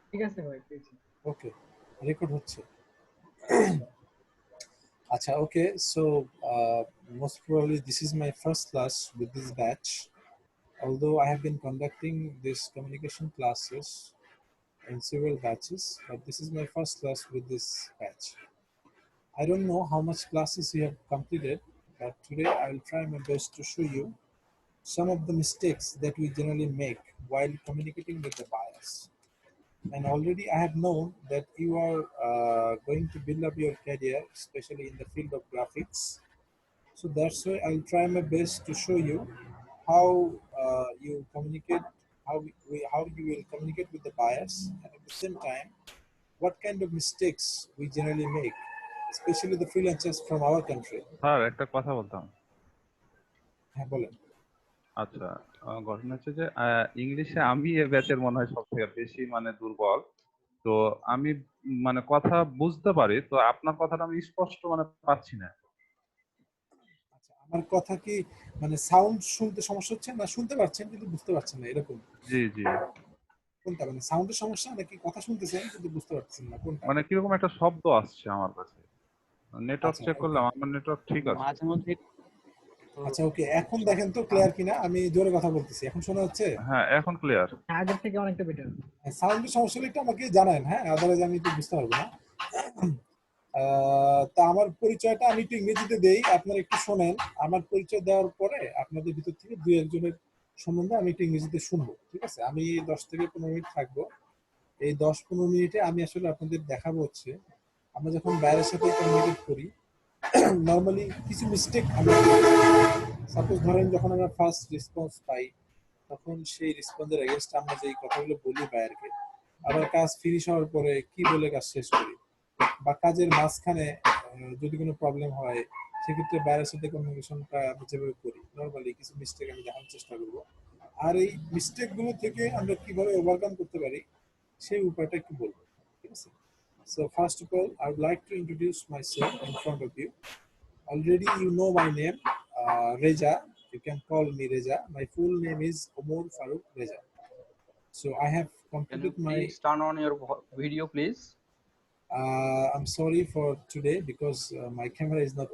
ঠিক আছে ভাই, পেয়েছি। ওকে, রেকর্ড হচ্ছে। আচ্ছা, ওকে, so most probably this is my first class with this batch. Although I have been conducting these communication classes in several batches, but this is my first class with this batch. I don't know how much classes you have completed, but today I will try my best to show you some of the mistakes that we generally make while communicating with the buyers. And already I have known that you are going to build up your career, especially in the field of graphics. So that's why I'll try my best to show you how you communicate, how you will communicate with the buyers, and at the same time, what kind of mistakes we generally make, especially the freelancers from our country. Sir একটা কথা বলতাম। হ্যাঁ, বলেন। আচ্ছা, ঘটনা হচ্ছে যে ইংলিশে আমি এ ব্যাচের মনে হয় সব থেকে বেশি মানে দুর্বল। তো আমি মানে কথা বুঝতে পারি, তো আপনার কথাটা আমি স্পষ্ট মানে পাচ্ছি না। আচ্ছা, আমার কথা কি মানে সাউন্ড শুনতে সমস্যা হচ্ছে, না শুনতে পাচ্ছেন কিন্তু বুঝতে পারছেন না, এরকম? জি জি, কোনটা, মানে সাউন্ডের সমস্যা নাকি কথা শুনতেছেন কিন্তু বুঝতে পারছেন না, কোনটা? মানে কিরকম একটা শব্দ আসছে আমার কাছে। নেটওয়ার্ক আচ্ছা, চেক ওকে। করলাম, আমার নেটওয়ার্ক ঠিক আছে। মাঝে মধ্যে আচ্ছা, ওকে, এখন দেখেন তো ক্লিয়ার কিনা, আমি জোরে কথা বলতেছি, এখন শোনা হচ্ছে? হ্যাঁ, এখন ক্লিয়ার। আগের থেকে অনেকটা বেটার। সাউন্ডের সমস্যা হলে একটু আমাকে জানান, হ্যাঁ, আদারওয়াইজ আমি তো বুঝতে পারবো না। তা আমার পরিচয়টা আমি একটু ইংরেজিতে দেই, আপনারা একটু শোনেন। আমার পরিচয় দেওয়ার পরে আপনাদের ভিতর থেকে দুই একজনের সম্বন্ধে আমি একটু ইংরেজিতে শুনবো, ঠিক আছে? আমি 10 থেকে 15 মিনিট থাকবো। এই 10-15 মিনিটে আমি আসলে আপনাদের দেখাবো হচ্ছে আমরা যখন বাইরের সাথে কমিউনিকেট করি নর্মালি কিছু মিস্টেক আমরা, সাপোজ ধরেন যখন আমরা ফার্স্ট রেসপন্স পাই তখন সেই রেসপন্সের এগেনস্ট আমরা যেই কথাগুলো বলি বায়ারকে, আবার কাজ ফিনিশ হওয়ার পরে কি বলে কাজ শেষ করি, বা কাজের মাঝখানে যদি কোনো প্রবলেম হয় সেক্ষেত্রে বাইরের সাথে কমিউনিকেশনটা আমি যেভাবে করি নর্মালি কিছু মিস্টেক আমি দেখানোর চেষ্টা করবো। আর এই মিস্টেকগুলো থেকে আমরা কিভাবে ওভারকাম করতে পারি সেই উপায়টা একটু বলবো, ঠিক আছে? So first of all, I would like to introduce myself in front of you. Already you know my name, Reza. You can call me Reza. My full name is Omar Farooq Reza. So I have Can you completed my. please turn on your video, please? I'm sorry for today because my camera is not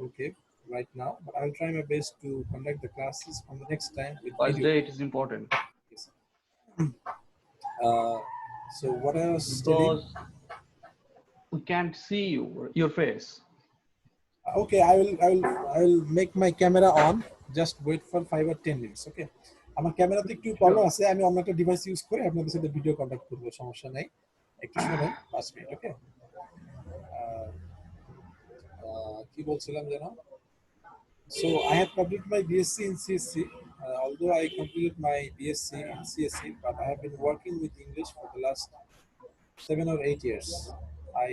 okay right now, but I'll try my best to conduct the classes on the next time with First video. day it is important Yes. So what I was telling. because we can't see your face. Okay, I will make my camera on. Just wait for 5 or 10 minutes. Okay. আমার ক্যামেরাতে একটু problem আছে, আমি অন্য একটা device use করে আপনাদের সাথে ভিডিও কন্টাক্ট করবো, সমস্যা নাই। একটু শুনুন 5 মিনিট, ওকে? কি বলছিলাম যেন? So I have completed my BSc in CSC. Although I completed my BSc in CSC, but I have been working with English for the last 7 or 8 years. I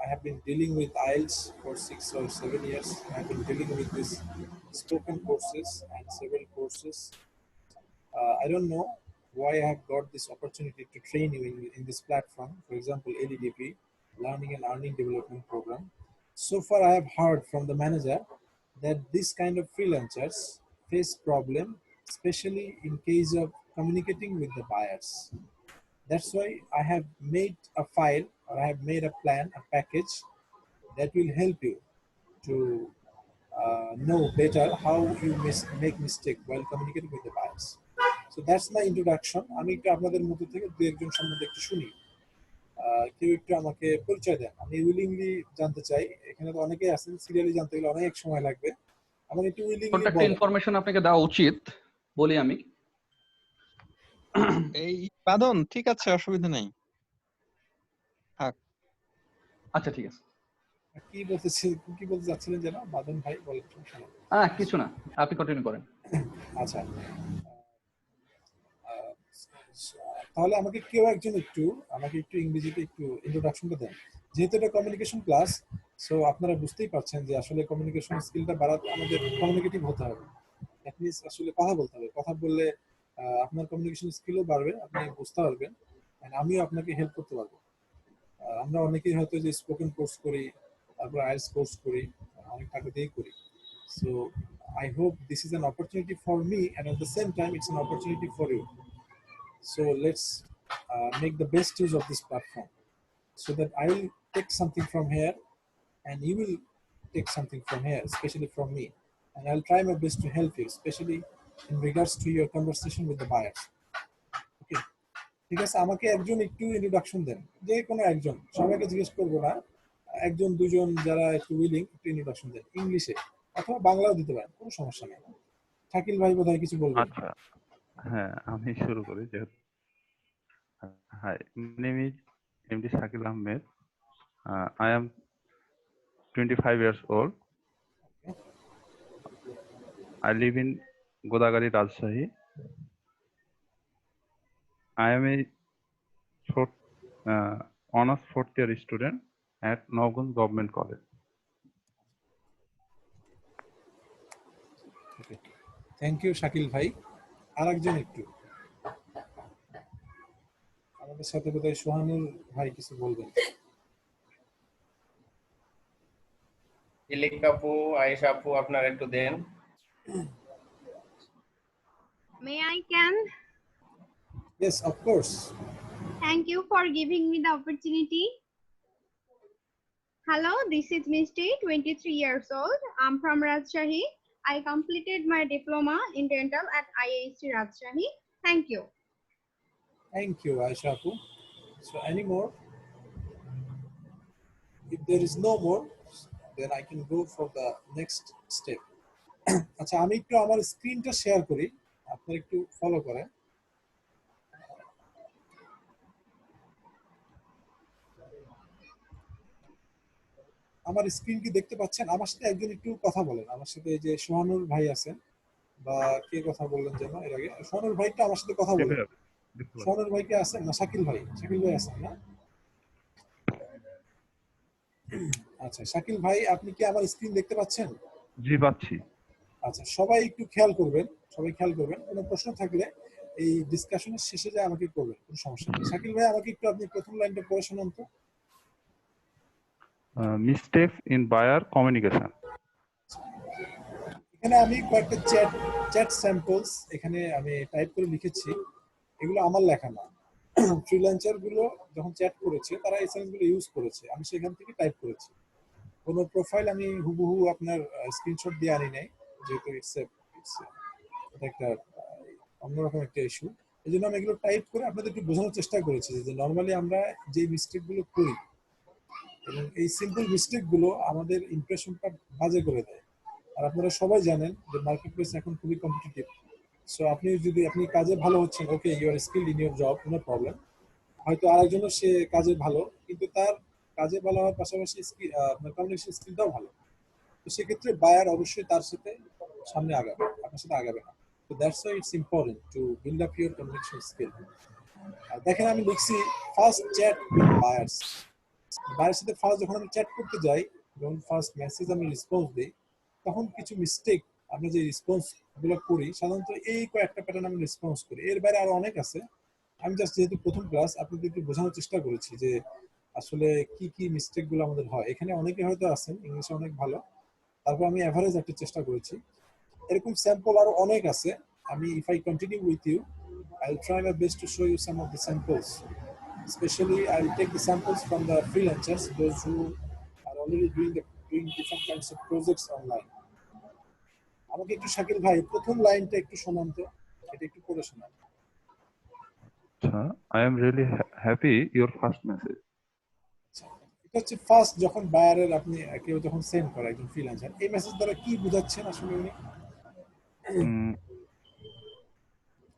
I have been dealing with IELTS for 6 or 7 years. I have been dealing with this spoken courses and several courses. I don't know why I have got this opportunity to train you in this platform. For example, LEDP, Learning and Earning Development Program. So far, I have heard from the manager that this kind of freelancers face problem, especially in case of communicating with the buyers. That's why I have made a file, or I have made a plan, a package that will help you to know better how you make mistake while communicating with the buyers. So that's my introduction. আমি একটু আপনাদের মধ্যে থেকে দু একজন সম্বন্ধে একটু শুনি। কেউ একটু আমাকে পরিচয় দেন, আমি উইলিংলি জানতে চাই। এখানে তো অনেকেই আছেন, সিরিয়ালি জানতে গেলে অনেক সময় লাগবে, আমাকে একটু উইলিংলি ছোট্ট একটা বলেন। ইনফরমেশন আপনাকে দেওয়া উচিত বলি আমি। এই বাদন, ঠিক আছে, অসুবিধা নেই। আচ্ছা ঠিক আছে। কি বলতে যাচ্ছিলেন যেন বাদন ভাই, বলেন। কিছু না, আপনি কন্টিনিউ করেন। আচ্ছা, তাহলে আমাকে কেউ একজন আমাকে একটু ইংরেজিতে একটু ইন্ট্রোডাকশনটা দেন, যেহেতু এটা কমিউনিকেশন ক্লাস। সো আপনারা বুঝতেই পারছেন যে আসলে কমিউনিকেশন স্কিলটা বাড়াতে আমাদের কমিউনিকেটিভ হতে হবে। দ্যাট মিনস আসলে কথা বলতে হবে। কথা বললে আপনার কমিউনিকেশন স্কিলও বাড়বে, আপনি বুঝতে পারবেন, আমিও আপনাকে হেল্প করতে পারবো। আমরা অনেকেই হয়তো যে স্পোকেন কোর্স করি, তারপর আইএলটিএস কোর্স করি, অনেক টাকা দিয়েই করি। So I hope this is an opportunity for me, and at the same time, it's an opportunity for you. So let's make the best use of this platform, so that I will take something from here and you will take something from here, especially from me. And I'll try my best to help you, especially in regards to your conversation with the buyers. Okay. ঠিক আছে, আমাকে একজন একটু introduction দেন, যে কোনো একজন, সবাইকে জিজ্ঞেস করবো না, একজন দুজন যারা একটু উইলিং একটু ইন্ট্রোডাকশন দেন ইংলিশে অথবা বাংলাও দিতে পারেন, কোনো সমস্যা নেই। শাকিল ভাই বোধহয় কিছু বলবেন। আচ্ছা, হ্যাঁ আমি শুরু করি যেহেতু। Hi, my name is MD Shakil Ahmed. I am 25 years old. I live in Godagari, Rajshahi. I am a honors fourth year student at Nowganj Government College. Okay, thank you Shakil ভাই। আর একজন একটু, আমাদের সাথে বোধহয় সোহানুর ভাই কিছু বলবেন। ইলিক আপু, আয়েশা আপু, আপনারা একটু দেন। May I can? Yes, of course. Thank you for giving me the opportunity. Hello, this is Misty, 23 years old. I'm from Rajshahi. I completed my diploma in dental at IISc Rajshahi. Thank you. Thank you, Aisha Apu. So any more? If there is no more, then I can go for the next step. আচ্ছা, আমি একটু আমার স্ক্রিনটা share করি, আপনারা একটু follow করেন। আমার স্ক্রিন কি দেখতে পাচ্ছেন? আমার সাথে একজন একটু কথা বলেন, আমার সাথে এই যে সোহানুর ভাই আছেন, বা কে কথা বললেন যেন এর আগে, সোহানুর ভাইটা আমার সাথে কথা বলেন। সোহানুর ভাই কে আছেন? না শাকিল ভাই, শাকিল ভাই আছেন না? আচ্ছা, শাকিল ভাই আপনি কি আমার স্ক্রিন দেখতে পাচ্ছেন? জি পাচ্ছি। আচ্ছা, সবাই একটু খেয়াল করবেন, সবাই খেয়াল করবেন, কোনো প্রশ্ন থাকলে এই ডিসকাশনের শেষে যে আমাকে করবেন, কোনো সমস্যা নেই। শাকিল ভাই আমাকে একটু আপনি প্রথম লাইনটা পড়ে শোনান তো। Mistakes in buyer communication. এখানে আমি কয়েকটা চ্যাট স্যাম্পলস এখানে আমি টাইপ করে লিখেছি, এগুলো আমার লেখা না। ফ্রিল্যান্সার গুলো যখন চ্যাট করেছে তারা এই সেন্স গুলো ইউজ করেছে, আমি সেখান থেকে টাইপ করেছি। কোনো প্রোফাইল আমি হুবহু আপনার স্ক্রিনশট দিয়ে আনি নাই, যেহেতু এটা একটা অন্যরকম একটা ইস্যু। এই জন্য আমি এগুলো টাইপ করে আপনাদের একটু বোঝানোর চেষ্টা করেছি যে নর্মালি আমরা যে মিস্টেক গুলো করি, এবং এই সিম্পল মিস্টেক গুলো আমাদের ইমপ্রেশনটা বাজে করে দেয়। আর আপনারা সবাই জানেন যে মার্কেট প্লেস এখন খুবই কম্পিটিটিভ। সো আপনি যদি আপনি কাজে ভালো হচ্ছেন, okay, you are skilled in your job, no problem. হয়তো আরেকজনও সে কাজে ভালো, কিন্তু তার কাজে ভালো হওয়ার পাশাপাশি আপনার কমিউনিকেশন স্কিলটাও ভালো, তো সেক্ষেত্রে বায়ার অবশ্যই তার সাথে সামনে আগাবে, আপনার সাথে আগাবে না। তো that's why it's important to build up your communication skill. দেখেন আমি লিখছি first chat with buyers. Buyer সাথে ফার্স্ট যখন আমি চ্যাট করতে যাই, যখন ফার্স্ট মেসেজ আমি রেসপন্স দিই, তখন কিছু মিস্টেক আমরা যে রেসপন্স গুলো করি, সাধারণত এই কয়েকটা প্যাটার্ন আমি রেসপন্স করি। এর বাইরে আরো অনেক আছে, আমি জাস্ট যেহেতু প্রথম ক্লাস আপনাদের একটু বোঝানোর চেষ্টা করেছি যে আসলে কি কি মিস্টেক গুলো আমাদের হয়। এখানে অনেকে হয়তো আছেন ইংলিশে অনেক ভালো, তারপর আমি এভারেজ একটা চেষ্টা করেছি। এরকম স্যাম্পল আরো অনেক আছে। আমি if I continue with you, I will try my best to show you some of the samples. Especially, I will take the samples from the freelancers, those who are already doing different kinds of projects online. আমাকে একটু শাকিল ভাই প্রথম লাইনটা একটু শোনান তো, এটা একটু পড়ে শোনান। I am really happy your first message. এটা হচ্ছে ফার্স্ট যখন বায়ারের আপনি কেউ যখন সেন্ড করে একজন ফ্রিল্যান্সার, এই মেসেজ দ্বারা কি বোঝাচ্ছেন আসলে উনি?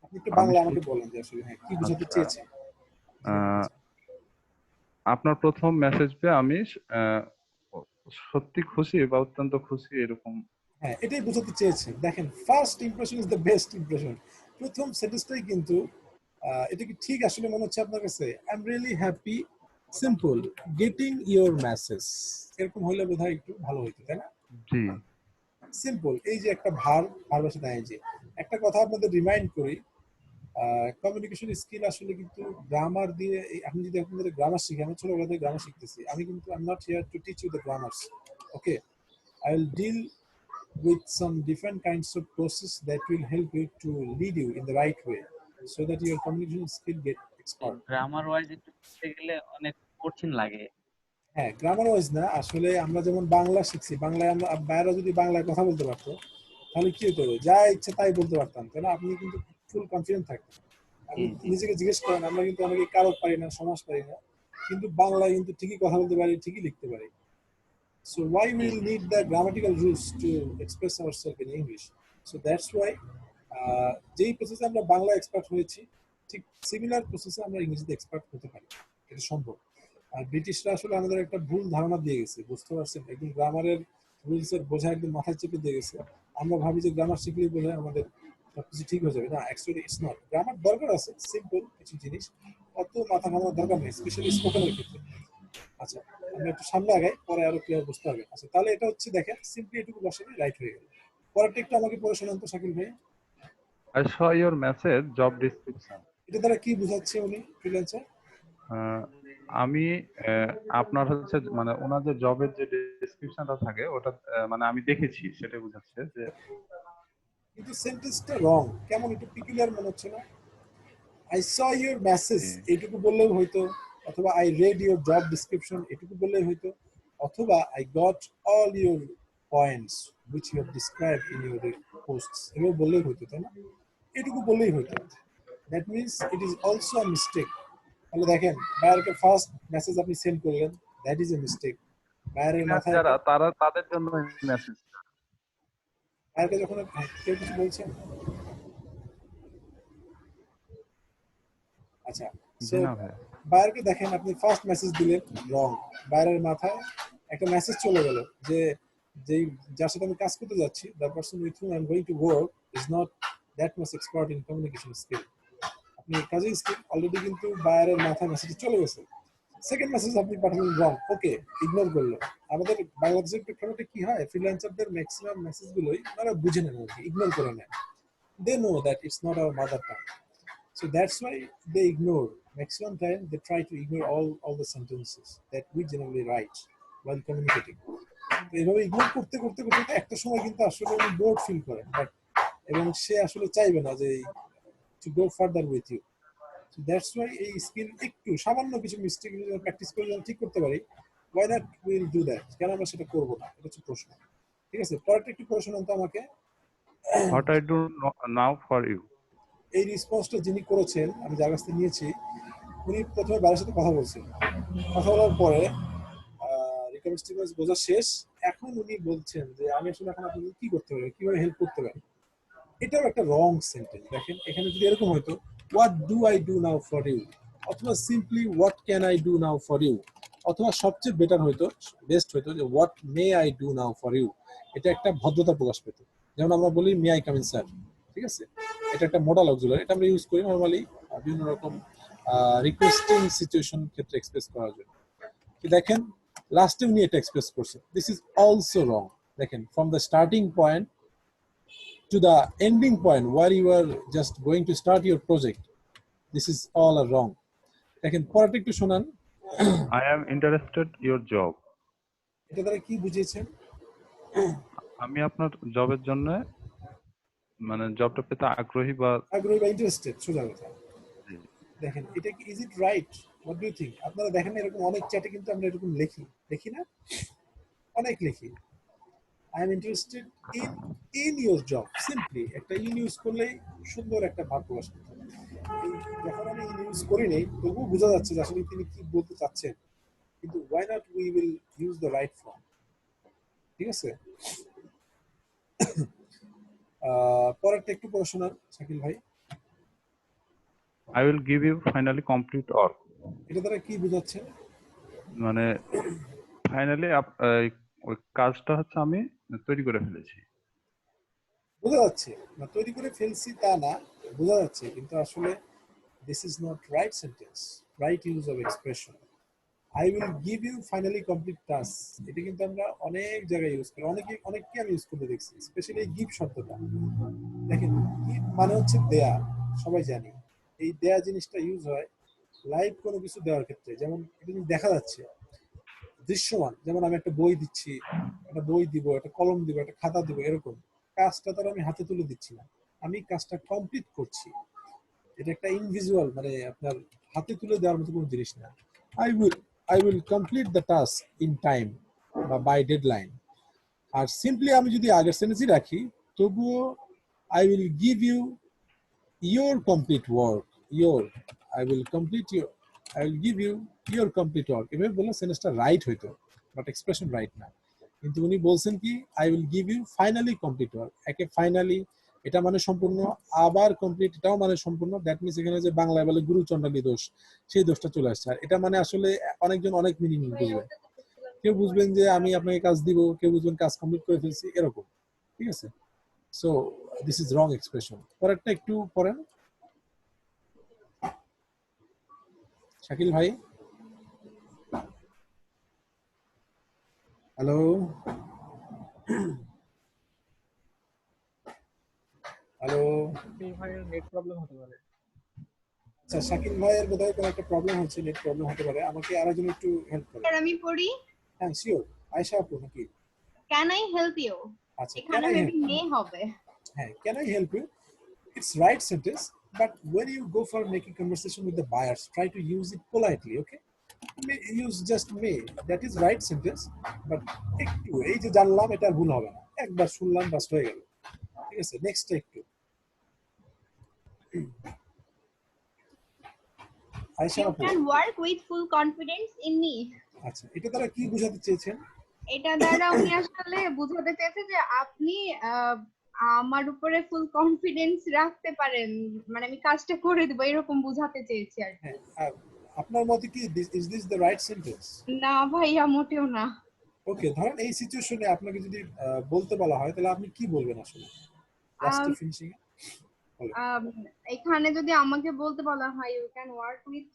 আপনি একটু বাংলা আমাকে বলেন যে আসলে হ্যাঁ কি বোঝাতে চেয়েছেন। আপনার প্রথম মেসেজ পেয়ে আমি সত্যি খুশি বা অত্যন্ত খুশি, এরকম। হ্যাঁ, এটাই বোঝাতে চেয়েছেন। দেখেন, first impression is the best impression. প্রথম সেন্টেন্সটাই কিন্তু এটা কি ঠিক আসলে মনে হচ্ছে আপনার কাছে? I am really happy, simple, getting your message, এরকম হলে বোধহয় একটু ভালো হইতো, তাই না? জি, সিম্পল, এই যে একটা ভার্বের সাথে আইএনজি। একটা কথা আপনাদের রিমাইন্ড করি, কমিউনিকেশন স্কিল আসলে কিন্তু গ্রামার দিয়ে, আপনি যদি আপনাদের গ্রামার শিখি, আমি ছোটবেলা থেকে গ্রামার শিখতেছি, আমি কিন্তু I am not here to teach you the grammars, okay? I will deal with some different kinds of process that will help you to lead you in the right way, so that your communication skill get expert. Grammar wise একটু শিখতে গেলে অনেক কঠিন লাগে। হ্যাঁ, grammar wise না, আসলে আমরা যেমন বাংলা শিখছি, বাংলায় আমরা বাইরে যদি বাংলায় কথা বলতে পারতো তাহলে কি হতো, যা ইচ্ছে তাই বলতে পারতাম, তাই না? আপনি কিন্তু ফুল কনফিডেন্ট থাকতেন। আপনি নিজেকে জিজ্ঞেস করেন, আমরা কিন্তু অনেকে কারক পারি না, সমাস পারি না, কিন্তু বাংলায় কিন্তু ঠিকই কথা বলতে পারি, ঠিকই লিখতে পারি। So why we will need the grammatical rules to express ourselves in English? So that's why যেই প্রসেসে আমরা বাংলা এক্সপার্ট হয়েছি, ঠিক সিমিলার প্রসেসে আমরা ইংরেজিতে এক্সপার্ট হতে পারি, এটা সম্ভব। আর ব্রিটিশরা আসলে আমাদের একটা ভুল ধারণা দিয়ে গেছে, বুঝতে পারছেন? একদম গ্রামারের রুলস এর বোঝা একদম মাথায় চেপে দিয়ে গেছে। আমরা ভাবি যে গ্রামার শিখলেই বোঝা আমাদের সবকিছু ঠিক হয়ে যাবে, না, অ্যাকচুয়ালি ইটস নট। গ্রামার দরকার আছে, সিম্পল কিছু জিনিস, অত মাথা ঘামানোর দরকার নেই, স্পেশালি স্পোকেনের ক্ষেত্রে। আচ্ছা, আমরা একটু সামনে আগাই, পরে আরো ক্লিয়ার বুঝতে হবে। আচ্ছা, তাহলে এটা হচ্ছে, দেখেন সিম্পলি এটুকু বসালে রাইট হয়ে গেল। পরেরটা একটু আমাকে পড়ে শোনান তো শাকিল ভাই। I saw your message job description. এটা দ্বারা কি বোঝাচ্ছে উনি, ফ্রিল্যান্সার? আমি আপনার হচ্ছে মানে ওনার যে জবের যে ডেসক্রিপশনটা থাকে ওটা মানে আমি দেখেছি, সেটা বোঝাচ্ছে যে, কিন্তু সেন্টেন্সটা রং, কেমন একটু পিকুলিয়ার মনে হচ্ছে না? আই স ইউর মেসেজ এইটুকু বললেও হয়তো, অথবা I read your job description এটুকু বললেই হয়তো, অথবা I got all your points which you have described in your posts, এগুলো বললেই হয়তো, তাই না? এটুকু বললেই হয়তো। That means it is also a mistake. তাহলে দেখেন, বায়ারকে ফার্স্ট মেসেজ আপনি সেন্ড করলেন, দ্যাট ইজ এ মিস্টেক। বায়ারের মাথায় যারা তারা তাদের জন্য মেসেজ, বায়ারকে যখন কেউ কিছু বলছেন, আচ্ছা, সো বায়ারকে দেখেন আপনি ফার্স্ট মেসেজ দিলেন, রং। বায়ারের মাথায় একটা মেসেজ চলে গেল যে যেই যার সাথে আমি কাজ করতে যাচ্ছি, the person with hmm I am going to work is not that much expert in communication skill. আপনি কাজিং স্কিল অলরেডি কিন্তু বায়ারের মাথায় মেসেজ চলে গেছে। সেকেন্ড মেসেজ আপনি পাঠালেন রং, ওকে, ইগনোর করলো। আমাদের বাংলাদেশের প্রেক্ষাপটে কি হয়, ফ্রিল্যান্সারদের ম্যাক্সিমাম মেসেজ গুলোই ওনারা বুঝে নেন, আর কি, ইগনোর করে নেন। They know that it's not our mother tongue, so that's why they ignore. Maximum time they try to ignore all the sentences that we generally write while communicating. তো এইভাবে ignore করতে করতে করতে একটা সময় কিন্তু আসলে উনি বোর্ড ফিল করেন, বাট এবং সে আসলে চাইবে না যে to go further with you. So that's why এই স্কিল একটু সামান্য কিছু মিস্টেক প্র্যাকটিস করে যদি ঠিক করতে পারি, why not we will do that? কেন আমরা সেটা করবো না, এটা হচ্ছে প্রশ্ন। ঠিক আছে, পরেরটা একটু প্রশ্ন তো আমাকে। what I do now for you. এই রেসপন্সটা যিনি করেছেন, আমি যার কাছ থেকে নিয়েছি, উনি প্রথমে বাবার সাথে কথা বলছেন, কথা বলার পরে রিকভারি স্টিমাস বোঝা শেষ, এখন উনি বলছেন যে আমি আসলে এখন আপনাকে কি করতে পারি, কিভাবে হেল্প করতে পারি। এটাও একটা রং সেন্টেন্স। দেখেন এখানে যদি এরকম হয়তো, what do I do now for you, অথবা simply what can I do now for you, অথবা সবচেয়ে বেটার হয়তো, বেস্ট হয়তো যে what may I do now for you. এটা একটা ভদ্রতা প্রকাশ পেত, যেমন আমরা বলি may I come in sir, ঠিক আছে? এটা একটা মডাল অক্সিলারি, এটা আমরা ইউজ করি নরমালি বিভিন্ন রকম রিকোয়েস্টিং সিচুয়েশন ক্ষেত্রে এক্সপ্রেস করার জন্য। দেখেন লাস্টে উনি এটা এক্সপ্রেস করছেন, দিস ইজ অলসো রং। দেখেন from the starting point to the ending point where you are just going to start your project, this is all wrong. দেখেন পরেরটা একটু শোনান। I am interested your job. এটা দ্বারা কি বুঝিয়েছেন? আমি আপনার জবের জন্য মানে জবটা পেতে আগ্রহী বা ইন্টারেস্টেড, সোজা কথা। দেখেন এটা কি, is it right? What do you think? আপনারা দেখেন এরকম অনেক চ্যাটে কিন্তু আমরা এরকম লিখি না, অনেক লিখি, I am interested in your job. Simply একটা ইন ইউজ করলেই সুন্দর একটা ভাব প্রকাশ করতে হবে। যখন আমি ইন ইউজ করি নেই, তবুও বোঝা যাচ্ছে যে আসলে তিনি কি বলতে চাচ্ছেন, কিন্তু why not we will use the right form? ঠিক আছে, পরেরটা একটু পড়াশোনার শাকিল ভাই। I will give you finally complete work. এটা দ্বারা কি বোঝাচ্ছে? মানে ফাইনালি ওই কাজটা হচ্ছে আমি তৈরি করে ফেলেছি। বোঝা যাচ্ছে না তৈরি করে ফেলছি তা না, বোঝা যাচ্ছে, কিন্তু আসলে this is not right sentence, right use of expression. I will give you finally complete task, এটা কিন্তু আমরা অনেক জায়গায় ইউজ করি, অনেককে আমি ইউজ করতে দেখছি, স্পেশালি এই গিভ শব্দটা। দেখেন গিভ মানে হচ্ছে দেয়া, সবাই জানি। এই দেয়া জিনিসটা ইউজ হয় লাইভ কোনো কিছু দেওয়ার ক্ষেত্রে, যেমন এটা দেখা যাচ্ছে দৃশ্যমান, যেমন আমি একটা বই দিচ্ছি, একটা বই দিব, একটা কলম দিব, একটা খাতা দিব, এরকম কাজটা তো আমি হাতে তুলে দিচ্ছি না, আমি কাজটা কমপ্লিট করছি। এটা একটা ইনভিজুয়াল, মানে আপনার হাতে তুলে দেওয়ার মতো কোনো জিনিস না। I will complete the task in time বা by deadline। আর সিম্পলি আমি যদি আগের সেন্টেন্সই রাখি তবুও I will give you your complete work, I will give you your complete work। এভাবে বললে সেন্টেন্সটা রাইট হইতো, বাট এক্সপ্রেশন রাইট না। কিন্তু উনি বলছেন কি I will give you finally complete work। একে ফাইনালি এটা মানে সম্পূর্ণ, আবার কমপ্লিট এটাও মানে সম্পূর্ণ। দ্যাট মিনস এখানে যে বাংলায় বলে গুরু চণ্ডালী দোষ, সেই দোষটা চলে আসছে। আর এটা মানে আসলে অনেকজন অনেক মিনিং বুঝবে। কেউ বুঝবেন যে আমি আপনাকে কাজ দিব, কেউ বুঝবেন কাজ কমপ্লিট করে ফেলছি, এরকম। ঠিক আছে? So this is wrong expression. পরেরটা একটু পড়েন শাকিল ভাই। Hello hello. এই ভাইয়ের নেট প্রবলেম হতে পারে। আচ্ছা, শাকিল ভাইয়ের বোধহয় কোনো একটা প্রবলেম হচ্ছে, নেট প্রবলেম হতে পারে। আমাকে আরেকজন একটু হেল্প করে। স্যার আমি পড়ি। হ্যাঁ শিওর, আয়েশা আপু নাকি? Can I help you? আচ্ছা, এখানে মেবি মে হবে। হ্যাঁ, can I help you? It's right sentence, but when you go for making conversation with the buyers, try to use it politely, okay? Use just may, that is right sentence, but একটু এই যে জানলাম এটা ভুল হবে না, একবার শুনলাম বাস হয়ে গেল। ঠিক আছে, নেক্সট একটু আয়েশা You আপু। can work with full confidence in me. আচ্ছা, এটা দ্বারা কি বোঝাতে চেয়েছেন? এটা দ্বারা উনি আসলে বুঝাতে চেয়েছে যে আপনি আমার উপরে ফুল কনফিডেন্স রাখতে পারেন, মানে আমি কাজটা করে দেব, এরকম বুঝাতে চেয়েছি আর কি। হ্যাঁ, আর আপনার মতে কি is this the right sentence? না ভাইয়া, মোটেও না। ওকে, ধরেন এই সিচুয়েশনে আপনাকে যদি বলতে বলা হয় তাহলে আপনি কি বলবেন আসলে লাস্টে ফিনিশিং এ? এখানে যদি আমাকে বলতে বলা হয় you can work with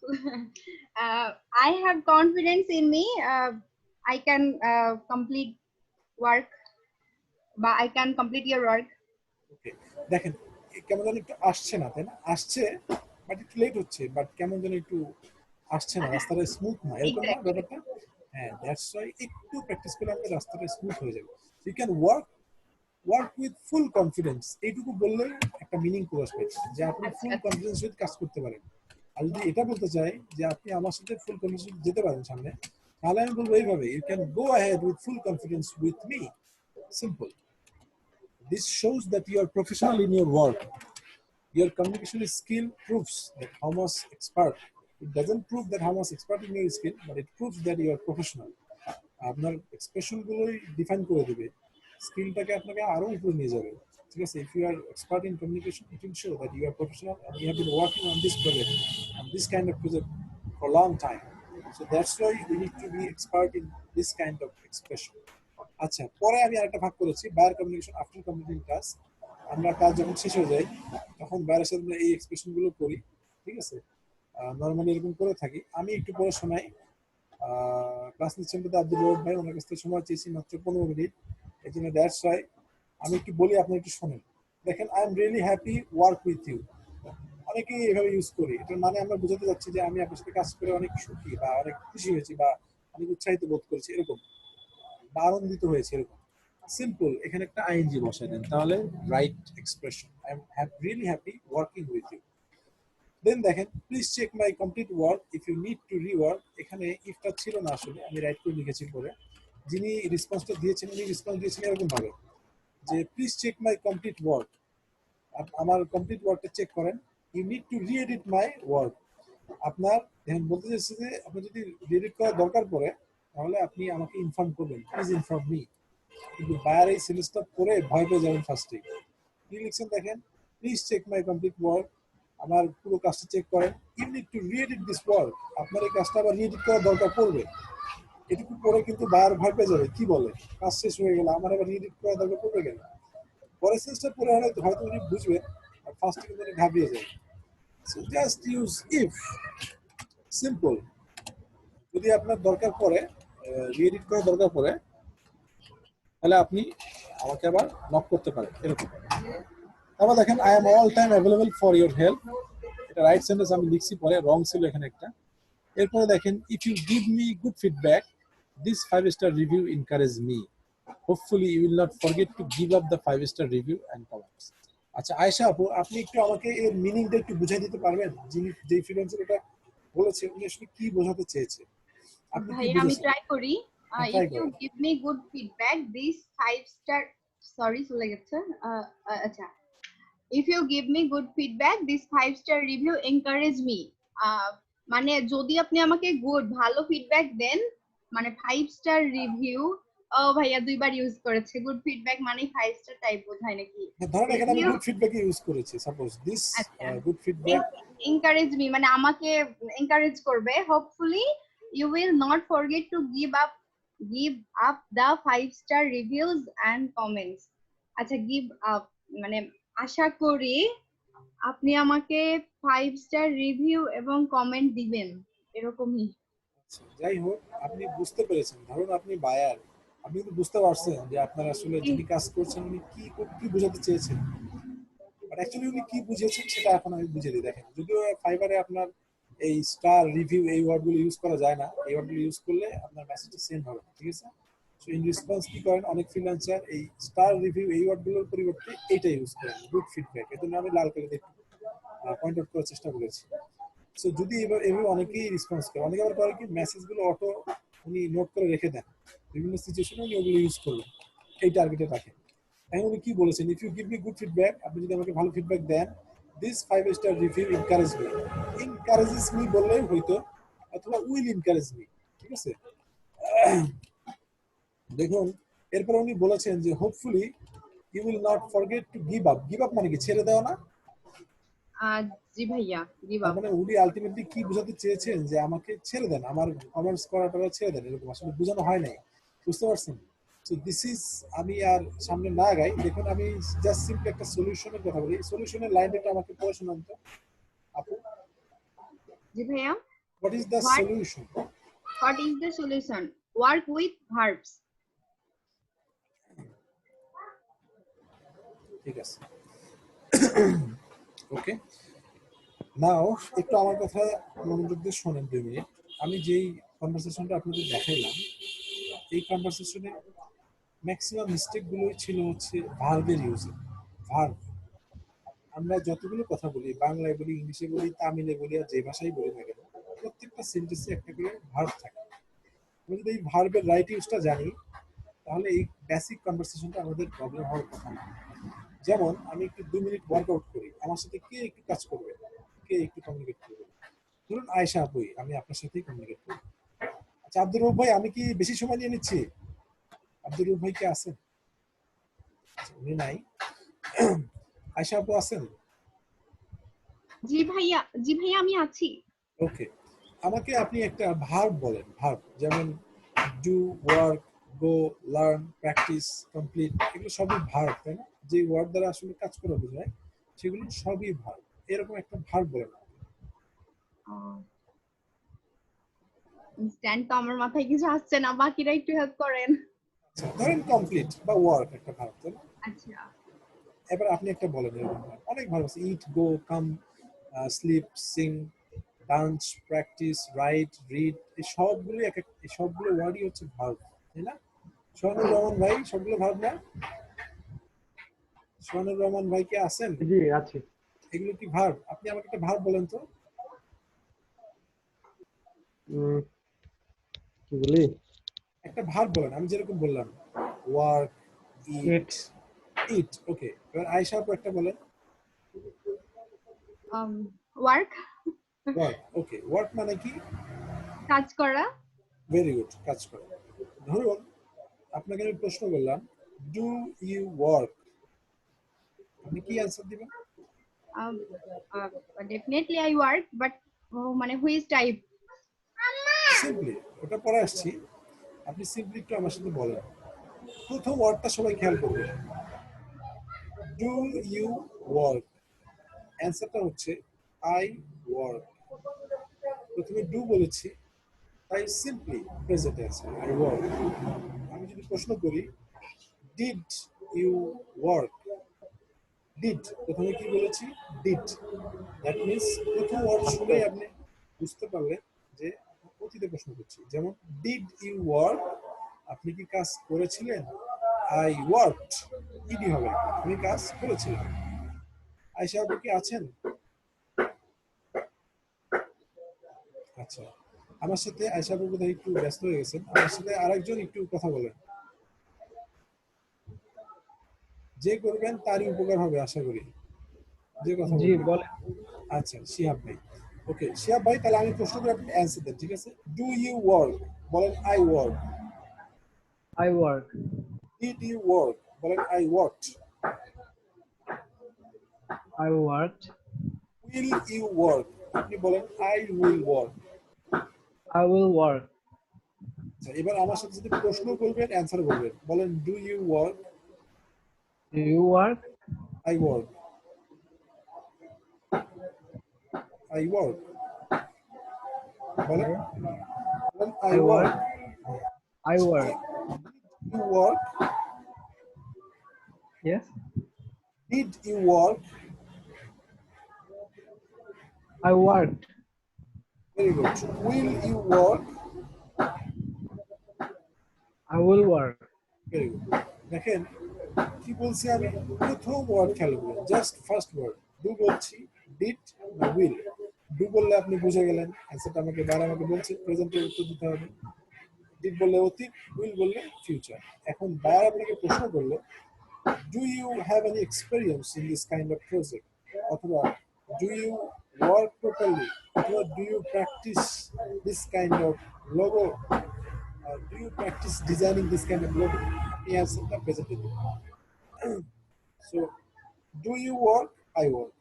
I have confidence in me, I can complete work বা I can complete your work. Okay, দেখেন কেমন যেন একটু আসছে না, তাই না? আসছে বাট একটু লেট হচ্ছে, বাট কেমন যেন একটু আসছে না, রাস্তাটা স্মুথ না, এরকম না ব্যাপারটা? হ্যাঁ, দ্যাটস ওয়াই একটু প্র্যাকটিস করলে আমাদের রাস্তাটা স্মুথ হয়ে যাবে। You can work with full confidence, এইটুকু বললে একটা মিনিং প্রকাশ পাচ্ছে যে আপনি ফুল কনফিডেন্স উইথ কাজ করতে পারেন। আর যদি এটা বলতে চাই যে আপনি আমার সাথে ফুল কনফিডেন্স যেতে পারেন সামনে, তাহলে আমি বলবো এইভাবে, you can go ahead with full confidence with me. Simple. This shows that you are professional in your work. Your communication skill proves that how much expert. It doesn't prove that how much expert in your skill, but it proves that you are professional. আপনার expression গুলোই define করে দিবে, স্কিলটাকে আপনাকে আরো উপরে নিয়ে যাবে। ঠিক আছে, if you are expert in communication, it will show that you are professional and you have been working on this project and this kind of project for a long time. So that's why we need to be expert in this kind of expression. আচ্ছা, পরে আমি আরেকটা ভাগ করেছি buyer communication after completing task. আমরা কাজ যখন শেষ হয়ে যায় তখন বায়ারের সাথে আমরা এই এক্সপ্রেশন গুলো করি। ঠিক আছে, নর্মালি এরকম করে থাকি। আমি একটু পরে শোনাই। ক্লাস নিচ্ছেন তো আব্দুল রহমান ভাই, ওনার কাছ থেকে সময় চেয়েছি মাত্র 15 মিনিট, এই জন্য দ্যাটস ওয়াই আমি একটু বলি, আপনি একটু শোনেন। দেখেন, I am really happy work with you, অনেকেই এভাবে ইউজ করি। এটার মানে আমরা বোঝাতে যাচ্ছি যে আমি আপনার সাথে কাজ করে অনেক সুখী বা অনেক খুশি হয়েছি বা অনেক উৎসাহিত বোধ করেছি, এরকম, বা আনন্দিত হয়েছে, এরকম। সিম্পল, এখানে একটা আইএনজি বসায় দেন, তাহলে right expression. I am really happy working with you. Then দেখেন, please check my complete work if you need to rework. এখানে ইফটা ছিল না, আসলে আমি রাইট করে লিখেছি পরে। যিনি রেসপন্সটা দিয়েছেন উনি রেসপন্স দিয়েছেন এরকম ভাবে যে please check my complete work, আমার কমপ্লিট ওয়ার্কটা চেক করেন। You need to reedit my work. আপনার দেখেন বলতে চাইছে যে আপনার যদি রিএডিট করার দরকার পড়ে তাহলে আপনি আমাকে ইনফর্ম করবেন, প্লিজ ইনফর্ম মি। কিন্তু বায়ার এই সেন্টেন্সটা পড়ে ভয় পেয়ে যাবেন ফার্স্টে। কি লিখছেন দেখেন, please check my complete work, আমার পুরো কাজটা চেক করেন। You need to reedit this work, আপনার এই কাজটা আবার রিএডিট করার দরকার পড়বে। এটুকু পরে কিন্তু বায়ার ভয় পেয়ে যাবে, কি বলে কাজ শেষ হয়ে গেল, আমার আবার রিএডিট করার দরকার পড়বে কেন। পরের সেন্সটা পড়ে হলে হয়তো উনি বুঝবেন, আর ফার্স্টে কিন্তু উনি ঘাবড়িয়ে যাবে। So just use if, simple. যদি আপনার দরকার পড়ে, রিএডিট করার দরকার পড়ে, তাহলে আপনি আমাকে আবার নক করতে পারেন, এরকম। তারপর দেখেন, I am all time available for your help. এটা রাইট সেন্টেন্স আমি লিখছি, পরে রং ছিল এখানে একটা। এরপরে দেখেন, if you give me good feedback, this 5-star review encourage me, hopefully you will not forget to give up the 5-star review and comments. আচ্ছা আয়েশা আপু, আপনি একটু আমাকে এর মিনিংটা একটু বুঝাই দিতে পারবেন? যিনি যে ফ্রিল্যান্সার এটা বলেছে উনি আসলে কি বোঝাতে চেয়েছে, আপনি কি ভাইয়া আমি বুঝেছেন? ট্রাই করি। ট্রাই ইফ ইউ করেন। Give me good feedback this 5 star, sorry চলে গেছে। আচ্ছা, if you give me good feedback this 5-star review encourage me, মানে যদি আপনি আমাকে গুড ভালো ফিডব্যাক দেন, মানে 5-star রিভিউ। ও ভাইয়া দুইবার ইউজ করেছে, গুড ফিডব্যাক মানে 5 স্টার টাইপ বোঝায় নাকি? ধরেন এখানে আমি রিভিউ, গুড ফিডব্যাক ইউজ করেছি, সাপোজ দিস আচ্ছা, গুড ফিডব্যাক। এনকারেজ মি মানে আমাকে এনকারেজ করবে। Hopefully you will not forget to give up the 5-স্টার রিভিউজ এন্ড কমেন্টস। আচ্ছা, গিভ আপ মানে আশা করি আপনি আমাকে 5-স্টার রিভিউ এবং কমেন্ট দিবেন, এরকমই। আচ্ছা, যাই হোক আপনি বুঝতে পেরেছেন, ধরুন আপনি বায়ার, আপনি কিন্তু বুঝতে পারছেন যে আপনার আসলে যিনি কাজ করছেন উনি কি কি বোঝাতে চেয়েছেন, বাট অ্যাকচুয়ালি উনি কি বুঝিয়েছেন সেটা এখন আমি বুঝিয়ে দিই। দেখেন, যদিও ফাইবারে আপনার এই স্টার রিভিউ এই ওয়ার্ডগুলো ইউজ করা যায় না, এই ওয়ার্ডগুলো ইউজ করলে আপনার মেসেজটা সেন্ড হবে না, ঠিক আছে? সো ইন রেসপন্স কি করেন অনেক ফ্রিল্যান্সার, এই স্টার রিভিউ এই ওয়ার্ডগুলোর পরিবর্তে এইটা ইউজ করেন, গুড ফিডব্যাক। এর জন্য আমি লাল কালিতে পয়েন্ট আউট করার চেষ্টা করেছি। সো যদি এভাবে অনেকেই রেসপন্স করে, অনেকে আবার করে কি মেসেজগুলো অটো উনি নোট করে রেখে দেন, বিভিন্ন সিচুয়েশনে উনি ওগুলো ইউজ করবেন, এই টার্গেটে রাখেন। এখন উনি কি বলেছেন, if you give me good feedback, আপনি যদি আমাকে ভালো ফিডব্যাক দেন, দিস 5-স্টার review encourage me, encourages me বললেই হয়তো, অথবা উইল এনকারেজ মি, ঠিক আছে? দেখুন এরপর উনি বলেছেন যে hopefully you will not forget to give up. Give up মানে কি, ছেড়ে দেওয়া না? জি ভাইয়া, গিভ তার আপ। মানে উনি আলটিমেটলি কি বোঝাতে চেয়েছেন, যে আমাকে ছেড়ে দেন, আমার কমেন্টস করাটা ছেড়ে দেন, এরকম আসলে বোঝানো হয় নাই, বুঝতে পারছেন? সো দিস ইজ, আমি আর সামনে না গাই, দেখুন আমি জাস্ট সিম্পলি একটা সলিউশনের কথা বলি। সলিউশনের লাইনটা আমাকে পড়ে শোনান তো আপু। জি ভাইয়া। What is the What solution? what is the solution? Work with verbs. ঠিক আছে, ওকে। নাও একটু আমার কথা মনোযোগ দিয়ে শোনেন 2 মিনিট। আমি যেই কনভারসেশনটা আপনাদের দেখাইলাম, এই কনভারসেশনে ম্যাক্সিমাম মিস্টেক গুলোই ছিল হচ্ছে ভার্বের ইউজে। ভার্ব, আমরা যতগুলো কথা বলি, বাংলায় বলি, ইংলিশে বলি, তামিলে বলি, আর যে ভাষায় বলি না কেন, প্রত্যেকটা সেন্টেন্সে একটা করে ভার্ব থাকে। আমরা যদি এই ভার্বের রাইট ইউজটা জানি, তাহলে এই বেসিক কনভারসেশনটা আমাদের প্রবলেম হওয়ার কথা না। যেমন আমি একটু 2 মিনিট ওয়ার্কআউট করি, আমার সাথে কে একটু কাজ করবে, কে একটু কমিউনিকেট করবে? ধরুন আয়েশা আপুই, আমি আপনার সাথেই কমিউনিকেট করি। আচ্ছা আব্দুর রউফ ভাই, আমি কি বেশি সময় নিয়ে নিচ্ছি? আব্দুর রউফ ভাই কে আছেন? আচ্ছা, উনি নাই। আয়েশা আপু আছেন? জি ভাইয়া আমি আছি। ওকে, আমাকে আপনি একটা ভার্ব বলেন, ভার্ব যেমন do, work, go, learn, practice, complete, এগুলো সবই ভার্ব, তাই না? যে ওয়ার্ড দ্বারা আসলে কাজ করা বোঝায় সেগুলো সবই ভার্ব। এরকম একটা ভার্ব বলেন। ইনস্ট্যান্ট তো আমার মাথায় কিছু আসছে না, বাকিরা একটু হেল্প করেন। আচ্ছা ধরেন কমপ্লিট বা ওয়ার্ক একটা ভার্ব, তাই না? আচ্ছা, এবার আপনি একটা বলেন, এরকম অনেক ভার্ব আছে, eat, go, come, sleep, sing, dance, practice, write, read, এই সবগুলো ওয়ার্ডই হচ্ছে ভার্ব, তাই না? সোহানুর রহমান ভাই, সবগুলো ভার্ব না? সোহানুর রহমান ভাই কে আছেন? জি আছি। এগুলো কি ভার্ব? আপনি আমাকে একটা ভার্ব বলেন তো। কি বলি? একটা ভার্ব বলেন, আমি যেরকম বললাম, ওয়ার্ক, ইট, ইট। ওকে, এবার আয়েশা আপু একটা বলেন। Work, work. ওকে, ওয়ার্ক মানে কি? কাজ করা। ভেরি গুড, কাজ করা। ধরুন আপনাকে আমি প্রশ্ন করলাম, ডু ইউ ওয়ার্ক, আপনি কি অ্যান্সার দিবেন? ডেফিনেটলি আই ওয়ার্ক, বাট মানে হুইচ টাইপ? সিম্পলি, ওটা পরে আসছি, আপনি সিম্পলি একটু আমার সাথে বলেন। প্রথম ওয়ার্ডটা সবাই খেয়াল করবে, ডু ইউ ওয়ার্ক, অ্যান্সারটা হচ্ছে আই ওয়ার্ক। প্রথমে ডু বলেছি, তাই simply present answer I work. আমি যদি প্রশ্ন করি, ডিড ইউ ওয়ার্ক, ডিড, প্রথমে কি বলেছি? ডিড। দ্যাট মিন্স প্রথম ওয়ার্ড শুনেই আপনি বুঝতে পারলেন যে অতীতে প্রশ্ন করছি। যেমন ডিড ইউ ওয়ার্ক, আপনি কি কাজ করেছিলেন? আই ওয়ার্কড, ইডি হবে, আমি কাজ করেছিলাম। আয়েশা আপু কি আছেন? আচ্ছা, আমার সাথে আয়েশা আপু বোধহয় একটু ব্যস্ত হয়ে গেছেন, আমার সাথে আরেকজন একটু কথা বলেন, যে করবেন তারই উপকার হবে আশা করি, যে কথা জি বলবেন। বলেন। আচ্ছা শিহাব ভাই, ওকে শিহাব ভাই, তাহলে আমি প্রশ্ন করে আপনি অ্যান্সার দেন, ঠিক আছে? ডু ইউ ওয়ার্ক, বলেন I work. I work. Did you work, বলেন I worked. I worked. Will you work, আপনি বলেন I will work. I will work. আচ্ছা, এবার আমার সাথে সাথে প্রশ্ন বলবেন, অ্যান্সার বলবেন, বলেন do you work. Do you work? I work, I work, বলেন I I work. work. I work. You work, Yes. Did you work. I worked. Very good. Will you work. I will work. Very good. দেখেন কি বলছি আমি, প্রথম word খেয়াল করবেন, just first word. Do বলছি, did না উইল। ডু বললে আপনি বুঝে গেলেন, অ্যান্সারটা আমাকে আমাকে বলছে প্রেজেন্টের উত্তর দিতে হবে। ডিড বললে অতীত, উইল বললে ফিউচার। এখন বায়ার আপনাকে প্রশ্ন করলো, do you have any experience in this kind of project, অথবা ডু ইউ ওয়ার্ক প্রপারলি, অথবা do you practice this kind of logo, do you practice designing this kind of logo? আপনি অ্যান্সারটা প্রেজেন্টে দিন। So, do you work? I work.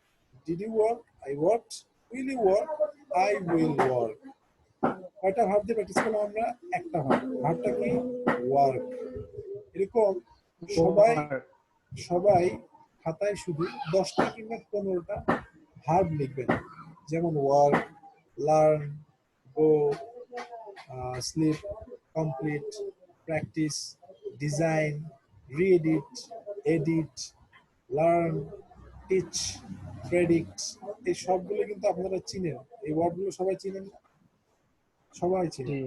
Did you work? I worked. Will you work? I will work. কয়টা verb দিয়ে practice করলাম আমরা? একটা verb. ভার্বটা কি? Work. এরকম সবাই Work. সবাই খাতায় শুধু 10টা কিংবা 15টা ভার্ব লিখবেন, যেমন work, learn, go, sleep, complete, practice, design, reedit, edit, learn, teach, predict. এই সবগুলো কিন্তু আপনারা চিনেন, এই ওয়ার্ডগুলো সবাই চিনেন না? সবাই চিনেন। জি।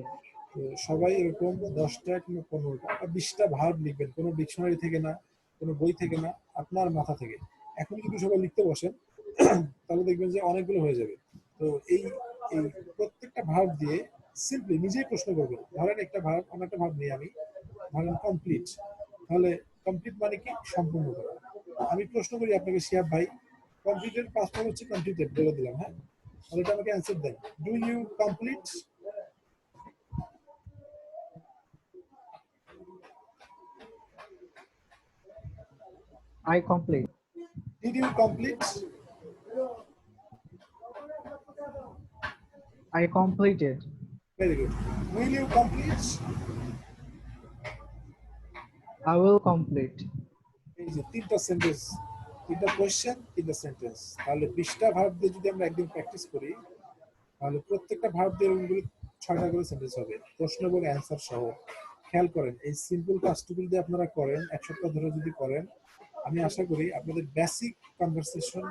তো সবাই এরকম 10টা কিংবা 15টা বা 20টা ভার্ব লিখবেন, কোনো ডিকশনারি থেকে না, কোনো বই থেকে না, আপনার মাথা থেকে। এখন যদি সবাই লিখতে বসেন তাহলে দেখবেন যে অনেকগুলো হয়ে যাবে। তো এই এই প্রত্যেকটা ভার্ব দিয়ে সিম্পলি নিজেই প্রশ্ন করবেন। ধরেন একটা ভার্ব, আমার একটা ভার্ব নিই আমি, ধরেন কমপ্লিট। তাহলে কমপ্লিট মানে কি? সম্পূর্ণ করা। আমি প্রশ্ন করি আপনাকে, শিহাব ভাই, কমপ্লিটের পাঁচ ফর্ম হচ্ছে কমপ্লিটেড, বলে দিলাম, হ্যাঁ? তাহলে এটা আমাকে অ্যান্সার দেন। Do you complete? I complete. Did you complete? I completed. Very good. Will you complete? I will complete. এই যে তিনটা সেন্টেন্স, তিনটা কোয়েশ্চেন, তিনটা সেন্টেন্স। তাহলে 20টা ভার্ব দিয়ে যদি আমরা একদিন প্র্যাকটিস করি, তাহলে প্রত্যেকটা ভার্ব দিয়ে এরকমগুলো 6টা করে সেন্টেন্স হবে, প্রশ্ন এবং অ্যান্সার সহ। খেয়াল করেন, এই সিম্পল কাজটুকু যদি আপনারা করেন, এক সপ্তাহ ধরে যদি করেন, আমি আশা করি আপনাদের বেসিক কনভারসেশন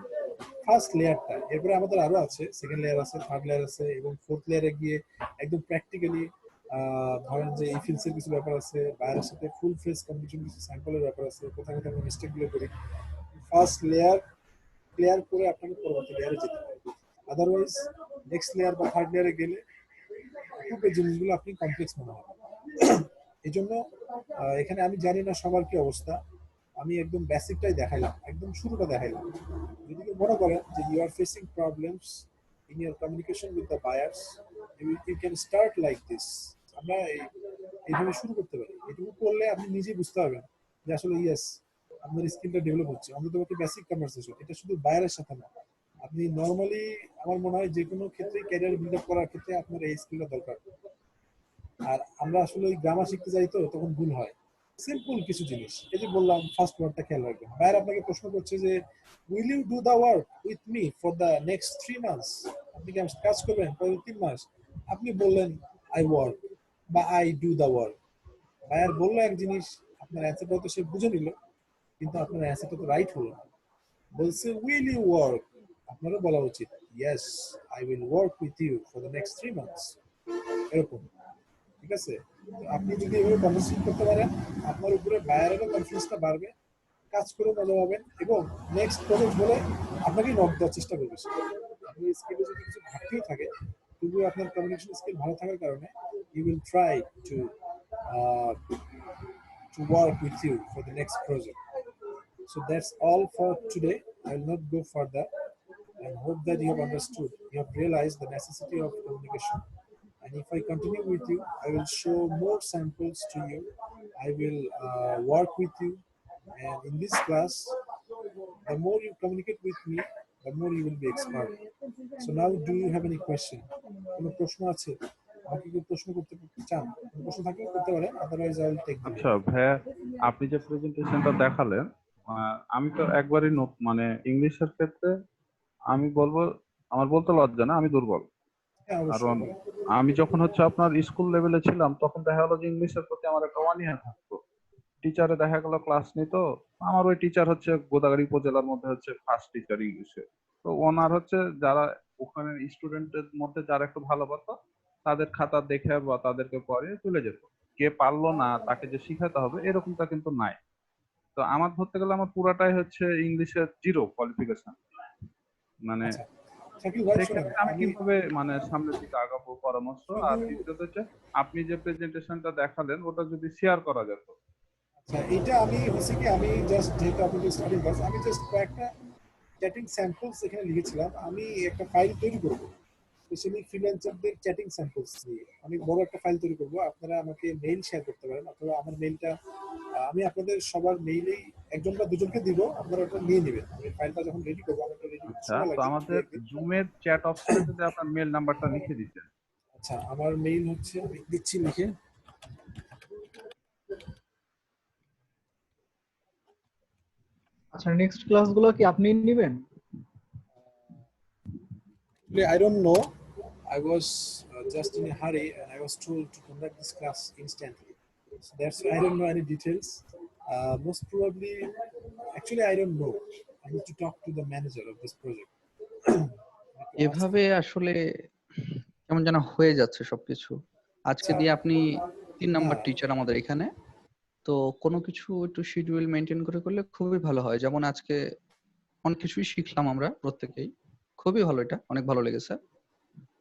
ফার্স্ট লেয়ারটা, এরপরে আমাদের আরো আছে, সেকেন্ড লেয়ার আছে, থার্ড লেয়ার আছে, এবং ফোর্থ লেয়ারে গিয়ে একদম প্র্যাকটিক্যালি ধরেন যে ইফিলসের কিছু ব্যাপার আছে, বাইরের সাথে ফুল ফেস কম্পিটিশন কিছু স্যাম্পলের ব্যাপার আছে, কোথায় কোথায় আমরা মিস্টেকগুলো করি। ফার্স্ট লেয়ার ক্লিয়ার করে আপনাকে পরবর্তী লেয়ারে যেতে হবে। আদারওয়াইজ নেক্সট লেয়ার বা থার্ড লেয়ারে গেলে খুব এই জিনিসগুলো আপনি কমপ্লেক্স মনে হবে। এই জন্য এখানে আমি জানি না সবার কি অবস্থা, আমি একদম বেসিকটাই দেখাইলাম, একদম শুরুটা দেখাইলাম। যদি কেউ মনে করেন যে you are facing problems in your communication with the buyers, you can start like this. আমরা এইভাবে শুরু করতে পারি। এটুকু করলে আপনি নিজেই বুঝতে পারবেন যে আসলে ইয়েস, আপনার স্কিলটা ডেভেলপ হচ্ছে। অন্তত একটা বেসিক কনভারসেশন, এটা শুধু বায়ারের সাথে না, আপনি নর্মালি আমার মনে হয় যে কোনো ক্ষেত্রে ক্যারিয়ার বিল্ড আপ করার ক্ষেত্রে আপনার এই স্কিলটা দরকার। আর আমরা আসলে ওই গ্রামার শিখতে যাই, তো তখন ভুল হয়। সিম্পল কিছু জিনিস, এই যে বললাম ফার্স্ট ওয়ার্ডটা খেয়াল রাখবেন। বাইরে আপনাকে প্রশ্ন করছে যে will you do the work with me for the next 3 months, আপনি কি আমার কাজ করবেন পরের 3 মাস? আপনি বললেন আই ওয়ার্ক বা I do the work. Buyer বললো এক জিনিস, আপনার অ্যান্সারটা তো সে বুঝে নিল, কিন্তু আপনার অ্যান্সারটা তো রাইট হলো না। বলছে উইল ইউ ওয়ার্ক, আপনারও বলা উচিত yes I will work with you for the next 3 months, এরকম। ঠিক আছে? আপনি যদি এভাবে কনভারসেশন করতে পারেন, আপনার উপরে বায়ারেরও কনফিডেন্সটা বাড়বে, কাজ করে মজা পাবেন এবং নেক্সট প্রজেক্ট বলে আপনাকে নক দেওয়ার চেষ্টা করবে সে। আপনি স্কিলে যদি কিছু ঘাটতিও থাকে তবুও আপনার কমিউনিকেশন স্কিল ভালো থাকার কারণে you will try to work with you for the next project. So that's all for today. I will not go further and hope that you have understood, you have realized the necessity of communication. And if I continue with you, I will show more samples to you. I will work with you. And in this class, the more you communicate with me, the more you will be expert. So now, do you have any question? কোনো প্রশ্ন আছে? আমাকে কি প্রশ্ন করতে চান? কোনো প্রশ্ন থাকলে করতে পারেন, otherwise I will take the আচ্ছা ভাইয়া, আপনি যে প্রেজেন্টেশনটা দেখালেন, আমি তো একবারই মানে ইংলিশের ক্ষেত্রে আমি বলবো, আমার বলতে লজ্জা না, আমি দুর্বল। হ্যাঁ, কারণ অবশ্যই। আমি যখন হচ্ছে আপনার স্কুল লেভেলে ছিলাম তখন দেখা গেলো যে ইংলিশের প্রতি আমার একটা অনীহা থাকতো। টিচারে দেখা গেল ক্লাস নিত, আমার ওই টিচার হচ্ছে গোদাগাড়ি উপজেলার মধ্যে হচ্ছে ফার্স্ট টিচার ইংলিশে। তো ওনার হচ্ছে যারা ওখানে স্টুডেন্টের মধ্যে যারা একটু ভালো পারতো তাদের খাতা দেখে বা তাদেরকে পড়ে চলে যেত। কে পারলো না তাকে যে শিখাতে হবে এরকমটা কিন্তু নাই। তো আমার ধরতে গেলে আমার পুরাটাই হচ্ছে ইংলিশের জিরো কোয়ালিফিকেশন। মানে আচ্ছা, শাকিল ভাই শুনেন, সেক্ষেত্রে আমি আমি কিভাবে মানে সামনের দিকে আগাবো পরামর্শ। আর শুধু দ্বিতীয়ত হচ্ছে আপনি যে প্রেজেন্টেশনটা দেখালেন ওটা যদি শেয়ার করা যেত। আচ্ছা, এটা আমি হচ্ছে কি, আমি জাস্ট যেহেতু আপনাদের স্টাডি ক্লাস, আমি জাস্ট কয়েকটা চ্যাটিং স্যাম্পলস এখানে লিখেছিলাম। আমি একটা ফাইল তৈরি করবো স্পেশালি ফ্রিল্যান্সারদের চ্যাটিং স্যাম্পলস নিয়ে। অনেক বড় একটা ফাইল তৈরি করবো, আপনারা আমাকে মেইল শেয়ার করতে পারেন অথবা আমার মেইলটা আমি আপনাদের সবার মেইলেই একজন বা দুজনকে দিব, আপনারা ওটা নিয়ে নেবেন। আমি ফাইলটা যখন রেডি করবো, আমাকে রেডি করতে আচ্ছা, সময় তো লাগবে আমাদের জুমের চ্যাট অপশনে যদি আপনার মেল নাম্বারটা লিখে দিতেন। আচ্ছা, আমার মেইল হচ্ছে, আমি দিচ্ছি লিখে। আচ্ছা, নেক্সট ক্লাসগুলো কি আপনি নেবেন? I don't know. I was just in a hurry and I was told to conduct this class instantly. So that's why I don't know any details. Most probably, actually, I don't know. I need to talk to the manager of this project. এভাবে আসলে কেমন যেন হয়ে যাচ্ছে সবকিছু। আজকে দিয়ে আপনি 3 নাম্বার টিচার আমাদের এখানে। তো কোনো কিছু একটু শিডিউল মেনটেন করে করলে খুবই ভালো হয়। যেমন আজকে অনেক কিছুই শিখলাম আমরা প্রত্যেকেই। খুবই ভালো, এটা অনেক ভালো লেগেছে।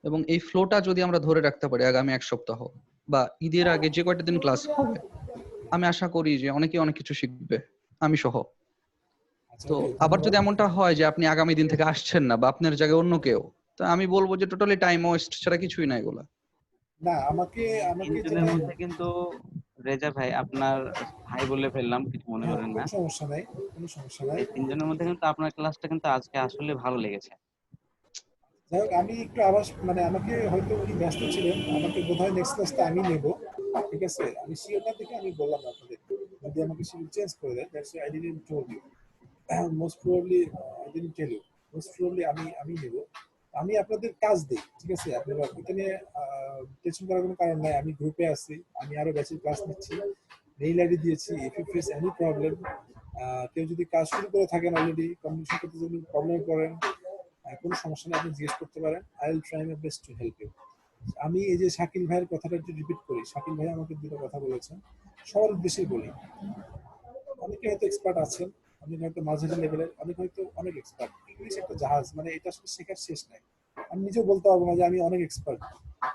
এবং এই ফ্লোটা যদি আমরা ধরে রাখতে পারি আগামী 1 সপ্তাহ বা ঈদের আগে যে কয়টা দিন ক্লাস হবে, আমি আশা করি যে অনেকেই অনেক কিছু শিখবে, আমি সহ। তো আবার যদি এমনটা হয় যে আপনি আগামী দিন থেকে আসছেন না বা আপনার জায়গায় অন্য কেউ, তো আমি বলবো যে টোটালি টাইম ওয়েস্ট ছাড়া কিছুই না এগুলা। না, আমাকে 3 জনের মধ্যে কিন্তু রেজা ভাই, আপনার ভাই বলে ফেললাম, কিছু মনে করেন না। কোনো সমস্যা নাই, কোনো সমস্যা নাই। এই 3 জনের মধ্যে কিন্তু আপনার ক্লাসটা কিন্তু আজকে আসলে ভালো লেগেছে। যাই হোক, আমি একটু আবার মানে আমাকে হয়তো উনি ব্যস্ত ছিলেন, আমাকে বোধহয় নেক্সট ক্লাসটা আমি নেব। ঠিক আছে, আমি শিওরটা থেকে আমি বললাম আপনাদের, যদি আমাকে শিওর চেঞ্জ করে দেন, that's I didn't told you. Most probably I didn't tell you. Most probably আমি নেব। আমি আপনাদের কাজ দিই, ঠিক আছে? আপনারা এটা নিয়ে টেনশন করার কোনো কারণ নাই। আমি গ্রুপে আছি, আমি আরো ব্যাচের ক্লাস নিচ্ছি, মেইল আইডি দিয়েছি। If you face any problem, কেউ যদি কাজ শুরু করে থাকেন অলরেডি, কমিউনিকেশন করতে যদি প্রবলেমে পড়েন, কোনো সমস্যা নেই, আপনি জিজ্ঞেস করতে পারেন। I will try my best to help you. আমি এই যে শাকিল ভাইয়ের কথাটা একটু রিপিট করি, শাকিল ভাই আমাকে দুটো কথা বলেছেন, সবার উদ্দেশ্যেই বলি। অনেকে হয়তো এক্সপার্ট আছেন, অনেক হয়তো মাঝারি লেভেলের, অনেক হয়তো অনেক এক্সপার্ট। ইংলিশ একটা জাহাজ, মানে এটা আসলে শেখার শেষ নাই। আমি নিজেও বলতে পারবো না যে আমি অনেক এক্সপার্ট,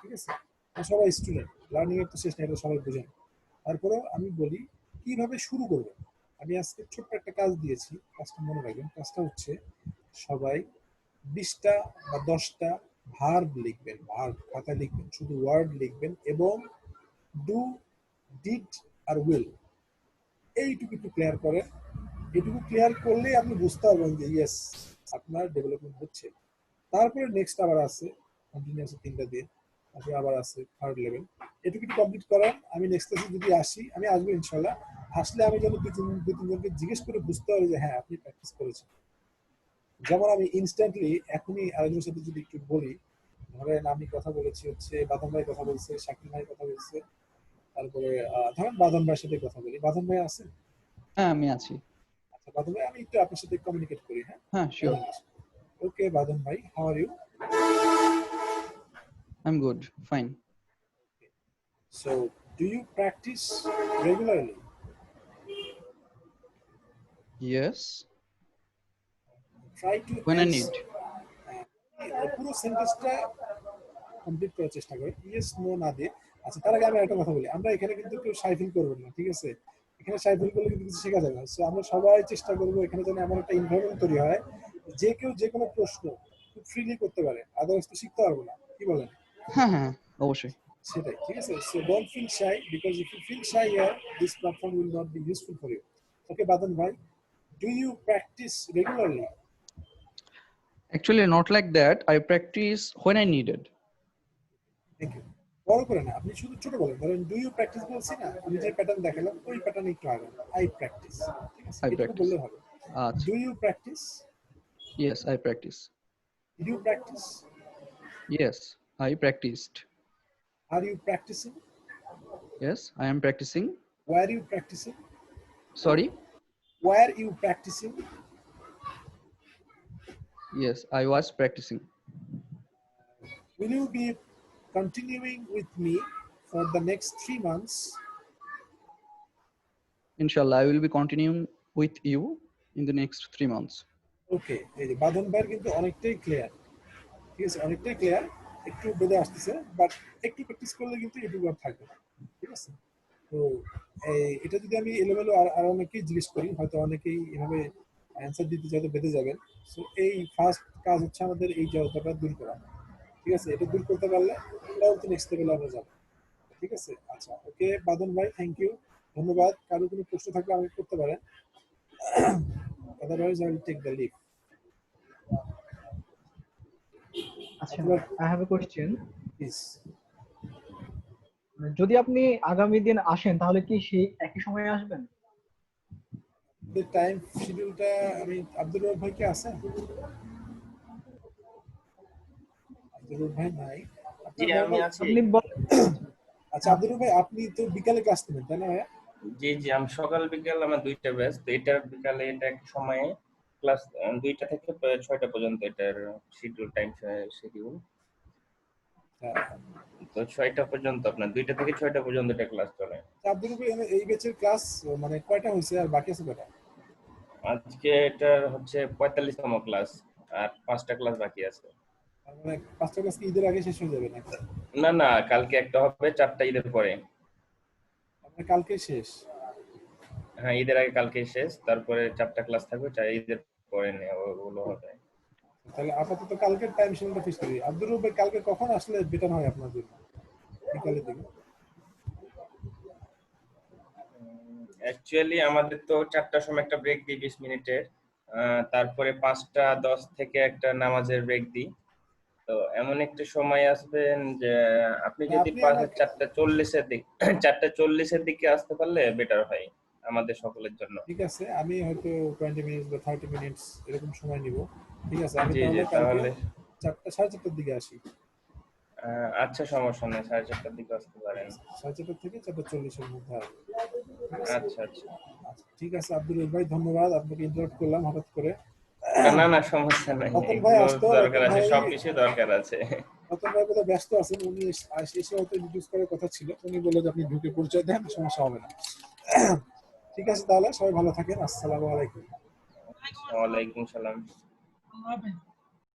ঠিক আছে? সবাই স্টুডেন্ট, লার্নিং এর তো শেষ নাই, এটা সবাই বুঝেন। তারপরেও আমি বলি কিভাবে শুরু করবেন। আমি আজকে ছোট্ট একটা কাজ দিয়েছি, কাজটা মনে রাখবেন। কাজটা হচ্ছে সবাই 20টা বা 10টা ভার্ব লিখবেন, ভার্ব খাতায় লিখবেন, শুধু ওয়ার্ড লিখবেন এবং ডু, ডিড আর উইল, এইটুকু একটু ক্লিয়ার করেন। এটুকু ক্লিয়ার করলেই আপনি বুঝতে পারবেন যে ইয়েস, আপনার ডেভেলপমেন্ট হচ্ছে। তারপরে নেক্সট আবার আছে কন্টিনিউয়াস 3টা দিন, তারপরে আবার আছে থার্ড লেভেল। এটুকু একটু কমপ্লিট করেন। আমি নেক্সট ক্লাসে যদি আসি, আমি আসবো ইনশাল্লাহ। আসলে আমি যেন দুই তিনজনকে জিজ্ঞেস করে বুঝতে পারি যে হ্যাঁ, আপনি প্র্যাকটিস করেছেন। যেমন আমি ইনস্ট্যান্টলি এখনই আরেকজনের সাথে যদি একটু বলি, ধরেন আমি কথা বলেছি হচ্ছে, বাদন ভাই কথা বলছে, শাকিল ভাই কথা বলছে, তারপরে ধরেন বাদন ভাইয়ের সাথে কথা বলি। বাদন ভাই আছেন? হ্যাঁ, আমি আছি। আচ্ছা বাদন ভাই, আমি একটু আপনার সাথে কমিউনিকেট করি, হ্যাঁ? হ্যাঁ, শিওর। ওকে বাদন ভাই, how are you? I am good, fine. So, do you practice regularly? Yes. Try to When I answer. need. পুরো সেন্টেন্সটা কমপ্লিট করার চেষ্টা করি, ইয়েস নো না দিয়ে। আচ্ছা, তার আগে আমি একটা কথা বলি, আমরা এখানে কিন্তু কেউ সাইফিল করবো না, ঠিক আছে? এখানে সাইফিল করলে কিন্তু কিছু শেখা যাবে না। সো আমরা সবাই চেষ্টা করবো এখানে যেন এমন একটা এনভায়রনমেন্ট তৈরি হয় যে কেউ যে কোনো প্রশ্ন খুব ফ্রিলি করতে পারে, আদারওয়াইজ তো শিখতে পারবো না। কি বলেন? হ্যাঁ হ্যাঁ অবশ্যই। সেটাই, ঠিক আছে? So don't feel shy, because if you feel shy here this platform will not be useful for you. Okay Badon ভাই, do you practice regularly? Actually not like that. I practice when I needed. Thank you. বড় করে না, আপনি শুধু ছোট বলেন। ধরেন do you practice বলছি না, আমি যে প্যাটার্ন দেখালাম ওই প্যাটার্নে একটু আগে আই প্র্যাকটিস, ঠিক আছে? I এটুকু practice. বললে হবে। আচ্ছা। Do you practice? Yes, I practice. Did you practice? Yes, I practiced. Are you practicing? Yes, I am practicing. Were you practicing? Sorry. Were you practicing? Yes, I was practicing. Will you be continuing with me for the next 3 months? Inshallah, I will be continuing with you in the next 3 months. ওকে, এই যে বাদন ভাইয়ের কিন্তু অনেকটাই clear, ঠিক আছে? অনেকটাই clear, একটু বেঁধে আসতেছে, বাট একটু প্র্যাকটিস করলে কিন্তু এটুকু আর থাকবে না, ঠিক আছে? তো এটা যদি আমি এলোমেলো আর অনেকেই জিজ্ঞেস করি, হয়তো অনেকেই এভাবে অ্যান্সার দিতে চাইতে বেঁধে যাবেন। সো এই ফার্স্ট কাজ হচ্ছে আমাদের এই জড়তাটা দূর করা, ঠিক আছে? এটা দূর করতে পারলে পরবর্তী নেক্সট লেভেলে আমরা যাবো, ঠিক আছে? আচ্ছা, ওকে বাদন ভাই, থ্যাংক ইউ, ধন্যবাদ। কারো কোনো প্রশ্ন থাকলে আমাকে করতে পারেন, otherwise I will take the leave. আচ্ছা, I have a question. Please. যদি আপনি আগামী দিন আসেন তাহলে কি সেই একই সময়ে আসবেন? টাইম শিডিউলটা আমি আব্দুর রব ভাই কি আছেন? আব্দুর রব ভাই নাই। জি আমি আছি। আপনি বলেন। আচ্ছা আব্দুর রব ভাই, আপনি তো বিকালে ক্লাস নেবেন তাই না ভাইয়া? জি জি, আমি সকাল বিকাল আমার দুইটা ব্যাচ, তো এটার বিকালে এটা একটা সময়ে ক্লাস 2টা থেকে 6টা পর্যন্ত এটার শিডিউল টাইম শিডিউল। তো 6টা পর্যন্ত আপনার 2টা থেকে 6টা পর্যন্ত এটা ক্লাস চলে। আব্দুর রব ভাই, এই ব্যাচের ক্লাস মানে কয়টা হয়েছে আর বাকি আছে কয়টা? আজকে এটার হচ্ছে 45তম ক্লাস আর 5টা ক্লাস বাকি আছে। মানে 5টা ক্লাস কি ঈদের আগে শেষ হয়ে যাবে নাকি? না না, কালকে একটা হবে 4টা ঈদের পরে। মানে কালকে শেষ? হ্যাঁ, ঈদের আগে কালকে শেষ, তারপরে 4টা ক্লাস থাকবে, 4 ঈদের পরে ওগুলো হবে। তাহলে আপাতত কালকের টাইম শিডিউলটা ফিক্স করি। আব্দুর রব ভাই, কালকে কখন আসলে বেটার হয় আপনার জন্য? বিকালের দিকে? অ্যাকচুয়ালি আমাদের তো 4টার সময় একটা ব্রেক দিই 20 মিনিটের, তারপরে 5টা 10 থেকে একটা নামাজের ব্রেক দিই। তো এমন একটা সময় আসবেন যে আপনি যদি আপনি 4:40-এর দিকে 4:40-এর দিকে আসতে পারলে বেটার হয় আমাদের সকলের জন্য। ঠিক আছে, আমি হয়তো 20 মিনিটস বা 30 মিনিটস এরকম সময় নিব, ঠিক আছে? আমি জি জি, তাহলে কালকে তাহলে 4:30 দিকে আসি। আচ্ছা, সমস্যা নেই, 4:30-এর দিকে আসতে পারেন। 4:30 থেকে 4:40-এর মধ্যে আসবো। আচ্ছা আচ্ছা। ঠিক আছে আব্দুল ভাই, ধন্যবাদ। আপনাকে ইন্টারাপ্ট করলাম হঠাৎ করে। না না, সমস্যা নাই, রতন ভাই এগুলো আসতো, দরকার রতন আছে, ভাই সবকিছু দরকার আছে। রতন ভাই বোধহয় ব্যস্ত আছেন, উনি এসে হয়তো ইন্ট্রোডিউস করার কথা ছিল, উনি বললেন যে আপনি ঢুকে পরিচয় দেন, সমস্যা হবে না। ঠিক আছে, তাহলে সবাই ভালো থাকেন। আসসালামু আলাইকুম। ওয়ালাইকুম সালাম।